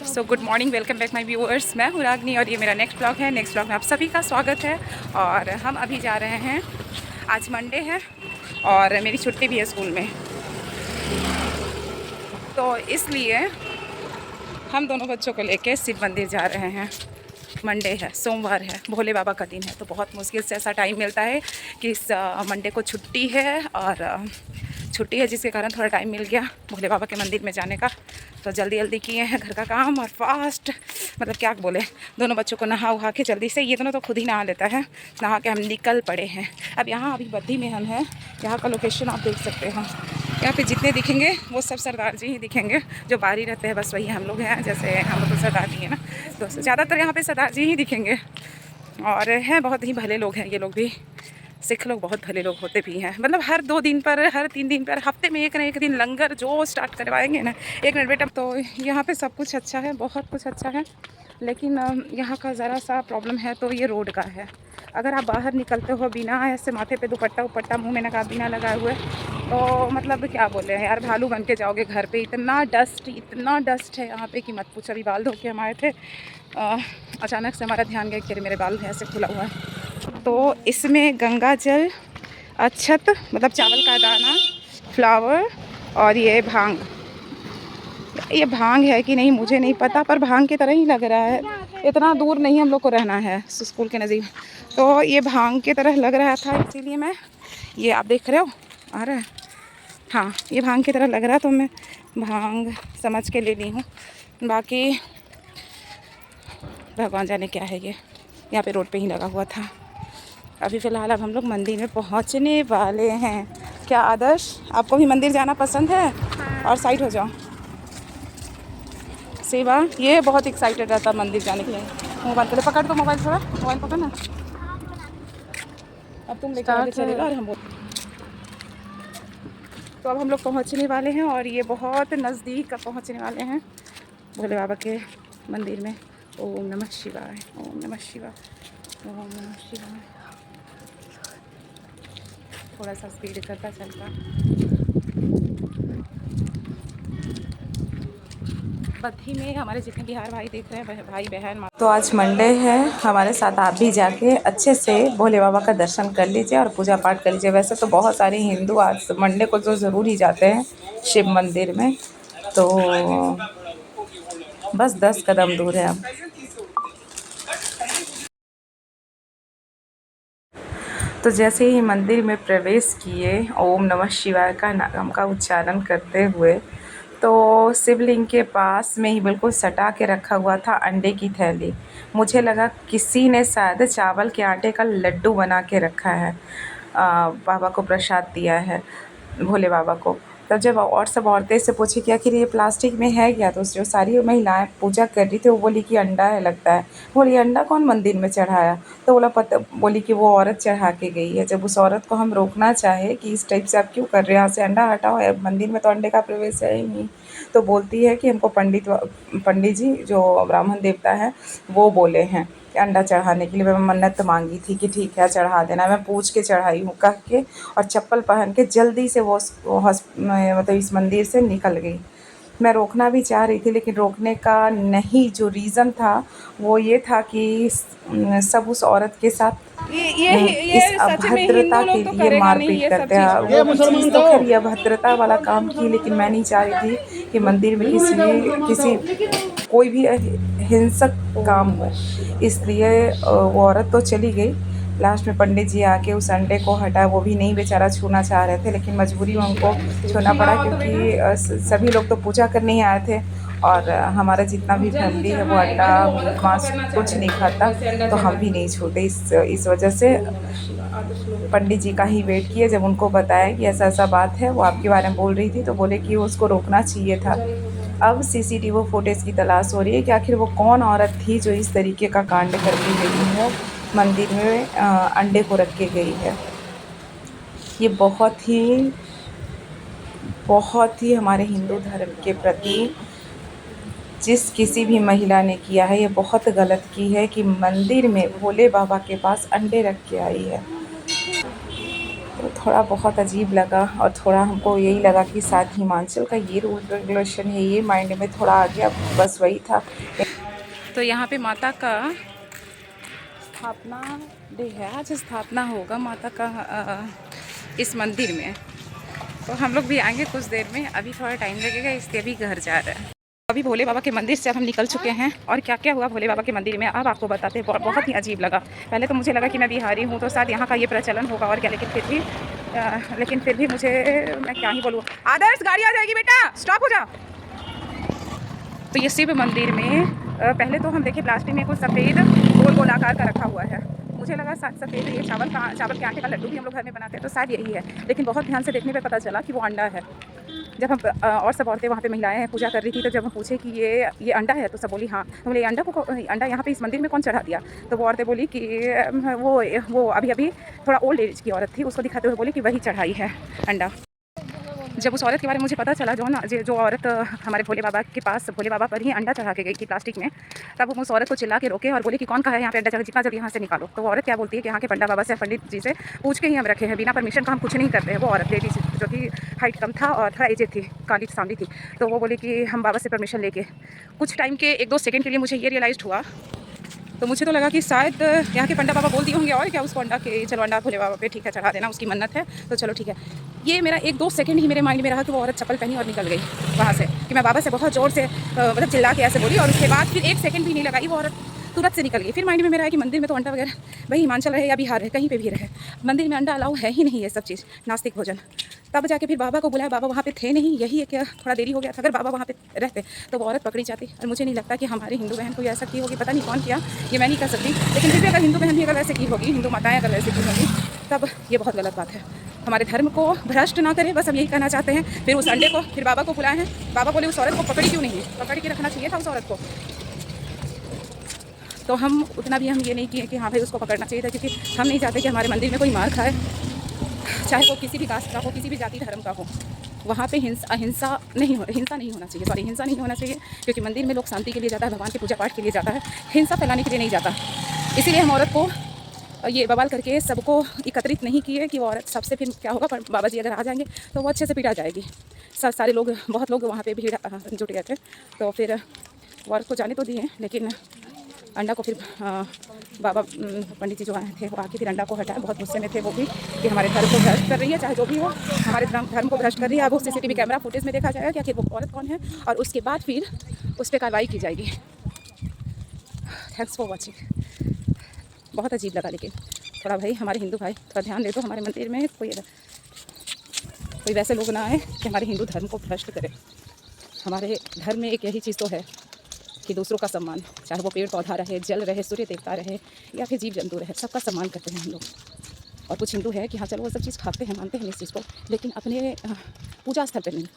So good morning, welcome back my viewers. मैं हूँ रागनी और ये मेरा नेक्स्ट ब्लॉग है। नेक्स्ट ब्लॉग में आप सभी का स्वागत है। और हम अभी जा रहे हैं, आज मंडे है और मेरी छुट्टी भी है स्कूल में, तो इसलिए हम दोनों बच्चों को लेके शिव मंदिर जा रहे हैं। मंडे है, सोमवार है, भोले बाबा का दिन है, तो बहुत मुश्किल से ऐसा टाइम मिलता है कि इस मंडे को छुट्टी है और छुट्टी है, जिसके कारण थोड़ा टाइम मिल गया भोले बाबा के मंदिर में जाने का। तो जल्दी जल्दी किए हैं घर का काम और फास्ट, मतलब क्या बोले, दोनों बच्चों को नहा उहा के जल्दी से, ये दोनों तो खुद ही नहा लेता है, नहा के हम निकल पड़े हैं। अब यहाँ अभी बद्दी में हम हैं, यहाँ का लोकेशन आप देख सकते हैं। यहाँ पे जितने दिखेंगे वो सब सरदार जी ही दिखेंगे, जो बाहरी रहते हैं बस वही हम लोग हैं। जैसे हम लोग तो सरदार जी हैं ना, तो ज़्यादातर यहाँ पे सरदार जी ही दिखेंगे। और हैं, बहुत ही भले लोग हैं ये लोग भी, सिख लोग बहुत भले लोग होते भी हैं। मतलब हर 2 दिन पर, हर 3 दिन पर, हफ्ते में एक ना एक दिन लंगर जो स्टार्ट करवाएंगे ना। एक मिनट बेटा। तो यहाँ पे सब कुछ अच्छा है, बहुत कुछ अच्छा है, लेकिन यहाँ का ज़रा सा प्रॉब्लम है तो ये रोड का है। अगर आप बाहर निकलते हो बिना ऐसे माथे पे दुपट्टा उपट्टा, मुंह में नकाब बिना लगाए हुए, तो मतलब क्या बोले यार, भालू बन के जाओगे घर पे। इतना डस्ट है यहाँ पे कि मत पूछो। अभी बाल धो के हम आए थे, अचानक से हमारा ध्यान गया कि मेरे बाल ऐसे खुला हुआ है। तो इसमें गंगा जल, अक्षत मतलब चावल का दाना, फ्लावर और ये भांग। ये भांग है कि नहीं मुझे नहीं पता, पर भांग की तरह ही लग रहा है। इतना दूर नहीं हम लोग को रहना है स्कूल के नज़दीक, तो ये भांग की तरह लग रहा था, इसीलिए मैं, ये आप देख रहे हो आ रहा है, हाँ ये भांग की तरह लग रहा, तो मैं भांग समझ के ले ली हूँ। बाकी भगवान जाने क्या है। ये यहाँ पे रोड पे ही लगा हुआ था। अभी फ़िलहाल अब हम लोग मंदिर में पहुँचने वाले हैं। क्या आदर्श, आपको भी मंदिर जाना पसंद है? और साइड हो जाओ। सेवा ये बहुत एक्साइटेड रहता है मंदिर जाने के लिए। मोबाइल पहले पकड़ दो, मोबाइल थोड़ा, मोबाइल पकड़ ना। अब तुम लेकर आगे चलेगा और हम बोल। तो अब हम लोग पहुँचने वाले हैं और ये बहुत नज़दीक अब पहुँचने वाले हैं भोले बाबा के मंदिर में। ओम नमः शिवाय, ओम नमः शिवाय, ओम नमः शिवाय। थोड़ा सा स्पीड करता चलता। बद्दी में हमारे जितने बिहार भाई देख रहे हैं, भाई बहन। तो आज मंडे है, हमारे साथ आप भी जाके अच्छे से भोले बाबा का दर्शन कर लीजिए और पूजा पाठ कर लीजिए। वैसे तो बहुत सारे हिंदू आज मंडे को तो ज़रूर ही जाते हैं शिव मंदिर में, तो बस 10 कदम दूर है अब। तो जैसे ही मंदिर में प्रवेश किए, ओम नमः शिवाय का नाम का उच्चारण करते हुए, तो शिवलिंग के पास में ही बिल्कुल सटा के रखा हुआ था अंडे की थैली। मुझे लगा किसी ने शायद चावल के आटे का लड्डू बना के रखा है, बाबा को प्रसाद दिया है, भोले बाबा को। तब जब और सब औरतें से पूछी कि आखिर ये प्लास्टिक में है क्या, तो जो सारी महिलाएं पूजा कर रही थी वो बोली कि अंडा है लगता है। बोली अंडा कौन मंदिर में चढ़ाया? तो बोली कि वो औरत चढ़ा के गई है। जब उस औरत को हम रोकना चाहे कि इस टाइप से आप क्यों कर रहे हो, यहाँ से अंडा हटाओ, मंदिर में तो अंडे का प्रवेश है ही नहीं, तो बोलती है कि हमको पंडित जी जो ब्राह्मण देवता है वो बोले हैं कि अंडा चढ़ाने के लिए। मैं मन्नत मांगी थी कि ठीक है चढ़ा देना, मैं पूछ के चढ़ाई हूँ कह के, और चप्पल पहन के जल्दी से वो मतलब इस मंदिर से निकल गई। मैं रोकना भी चाह रही थी, लेकिन रोकने का नहीं, जो रीज़न था वो ये था कि सब उस औरत के साथ इस अभद्रता के लिए मारपीट करते हैं। वो चीज़ तो खैर ये अभद्रता वाला काम की, लेकिन मैं नहीं चाह रही थी कि मंदिर में किसी कोई भी हिंसक काम हो, इसलिए वो औरत तो चली गई। लास्ट में पंडित जी आके उस अंडे को हटाया, वो भी नहीं बेचारा छूना चाह रहे थे, लेकिन मजबूरी में उनको छूना पड़ा, क्योंकि सभी लोग तो पूजा करने ही आए थे और हमारा जितना भी फैमिली है वो अंडा मीट मांस कुछ नहीं खाता, तो हम भी नहीं छूटे। इस वजह से पंडित जी का ही वेट किए। जब उनको बताया कि ऐसा ऐसा बात है, वो आपके बारे में बोल रही थी, तो बोले कि उसको रोकना चाहिए था। अब सीसीटीवी फुटेज की तलाश हो रही है कि आखिर वो कौन औरत थी जो इस तरीके का कांड करके गई है, मंदिर में अंडे को रख के गई है। ये बहुत ही हमारे हिंदू धर्म के प्रति जिस किसी भी महिला ने किया है, ये बहुत गलत की है कि मंदिर में भोले बाबा के पास अंडे रख के आई है। तो थोड़ा बहुत अजीब लगा और थोड़ा हमको यही लगा कि शायद हिमाचल का ये रूल रेगुलेशन है, ये माइंड में थोड़ा आ गया, बस वही था। तो यहाँ पे माता का स्थापना डे है, आज स्थापना होगा माता का इस मंदिर में। तो हम लोग भी आएंगे कुछ देर में, अभी थोड़ा टाइम लगेगा इसलिए अभी घर जा रहे हैं। अभी भोले बाबा के मंदिर से अब हम निकल चुके हैं और क्या क्या हुआ भोले बाबा के मंदिर में अब आपको बताते हैं। बहुत ही अजीब लगा। पहले तो मुझे लगा कि मैं बिहारी हूँ तो शायद यहाँ का ये प्रचलन होगा और क्या, लेकिन फिर भी मुझे, मैं क्या ही बोलूँ। आदर्श गाड़ी आ जाएगी बेटा, स्टॉप हो जा। तो ये शिव मंदिर में पहले तो हम देखे प्लास्टिक में कुछ सफ़ेद गोल गोल आकार का रखा हुआ है। मुझे लगा सफ़ेद ये चावल के आटे का लड्डू भी हम लोग घर में बनाते हैं तो शायद यही है, लेकिन बहुत ध्यान से देखने पे पता चला कि वो अंडा है। जब हम और सब औरतें वहाँ पे महिलाएं पूजा कर रही थी तो जब हम पूछे कि ये अंडा है तो सब बोली हाँ। तो बोले अंडा यहाँ पे इस मंदिर में कौन चढ़ा दिया? तो वो औरतें बोली कि वो अभी थोड़ा ओल्ड एज की औरत थी, उसको दिखाते हुए बोली कि वही चढ़ाई है अंडा। जब उस औरत के बारे में मुझे पता चला, जो औरत हमारे भोले बाबा के पास भोले बाबा पर ही अंडा चढ़ा के गई थी प्लास्टिक में, तब हम उस औरत को चिल्ला के रोके और बोले कि कौन कहा है यहाँ पे अंडा चढ़ा, जितना जल्दी यहाँ से निकालो। तो वो औरत क्या बोलती है कि यहाँ के पंडा बाबा से, पंडित जी से पूछ के ही हम रखे हैं, बिना परमिशन का हम कुछ नहीं करते हैं। वो औरत लेडी जो थी, हाइट कम था और थोड़ा एजेड थी, काली सांवली थी, तो वो बोली कि हम बाबा से परमिशन लेके। कुछ टाइम के 1-2 सेकंड के लिए मुझे ये रियलाइज़ हुआ, तो मुझे तो लगा कि शायद यहाँ के पंडा बाबा बोल दिए होंगे और क्या उसको अंडा के, चलो अंडा भोले बाबा पे ठीक है चढ़ा देना, उसकी मन्नत है तो चलो ठीक है। ये मेरा 1-2 सेकंड ही मेरे माइंड में रहा कि वो औरत चप्पल पहनी और निकल गई वहाँ से, कि मैं बाबा से बहुत ज़ोर से मतलब चिल्ला के ऐसे बोली और उसके बाद फिर 1 सेकंड भी नहीं लगाई, वो औरत तुरंत से निकल गई। फिर माइंड में मेरा है कि मंदिर में तो अंडा वगैरह, भाई हिमाचल रहे या बिहार रहे, कहीं पे भी रहे, मंदिर में अंडा अलाउ है ही नहीं, ये सब चीज़ नास्तिक भोजन। तब जाके फिर बाबा को बुलाया, बाबा वहाँ पे थे नहीं, यही है कि थोड़ा देरी हो गया था। अगर बाबा वहाँ पे रहते तो वो औरत पकड़ी जाती, और मुझे नहीं लगता कि हमारी हिंदू बहन कोई ऐसा की होगी, पता नहीं कौन किया, ये मैं नहीं कर सकती, लेकिन फिर भी अगर हिंदू बहन भी अगर वैसे की होगी, हिंदू माताएँ अगर वैसे की होगी, तब ये बहुत गलत बात है। हमारे धर्म को भ्रष्ट ना करें, बस हम यही कहना चाहते हैं। फिर उस अंडे को फिर बाबा को बुलाए हैं, बाबा बोले उस औरत को पकड़ी क्यों नहीं, पकड़ के रखना चाहिए था उस औरत को। तो हम उतना भी हम ये नहीं किए कि हाँ भाई उसको पकड़ना चाहिए था, क्योंकि हम नहीं चाहते कि हमारे मंदिर में कोई मार खाए, चाहे वो किसी भी कास्ट का हो, किसी भी जाति धर्म का हो। वहाँ पे हिंसा नहीं होना चाहिए, क्योंकि मंदिर में लोग शांति के लिए जाता है, भगवान की पूजा पाठ के लिए जाता है, हिंसा फैलाने के लिए नहीं जाता। इसीलिए हम औरत को ये बवाल करके सबको एकत्रित नहीं किए कि वो औरत सबसे फिर क्या होगा, पर बाबा जी अगर आ जाएंगे तो वो अच्छे से पीटा जाएगी। सारे लोग, बहुत लोग वहाँ पे भीड़ जुट गए थे, तो फिर वो औरत को जाने तो दिए, लेकिन अंडा को फिर बाबा पंडित जी जो आए थे वो आके फिर अंडा को हटाया। बहुत गुस्से में थे वो भी कि हमारे धर्म को भ्रष्ट कर रही है, चाहे जो भी हो हमारे धर्म को भ्रष्ट कर रही है। अब वो CCTV कैमरा फुटेज में देखा जाएगा कि आखिर वो औरत कौन है, और उसके बाद फिर उस पर कार्रवाई की जाएगी। Thanks for watching. बहुत अजीब लगा, लेकिन थोड़ा भाई हमारे हिंदू भाई थोड़ा ध्यान दे दो, हमारे मंदिर में कोई वैसे लोग ना आए कि हमारे हिंदू धर्म को भ्रष्ट करे। हमारे धर्म में एक यही चीज़ तो है कि दूसरों का सम्मान, चाहे वो पेड़ पौधा रहे, जल रहे, सूर्य देवता रहे या फिर जीव जंतु रहे, सबका सम्मान करते हैं हम लोग। और कुछ हिंदू है कि हाँ चलो वो सब चीज़ खाते हैं, मानते हैं इस चीज़ को, लेकिन अपने पूजा स्थल पर नहीं।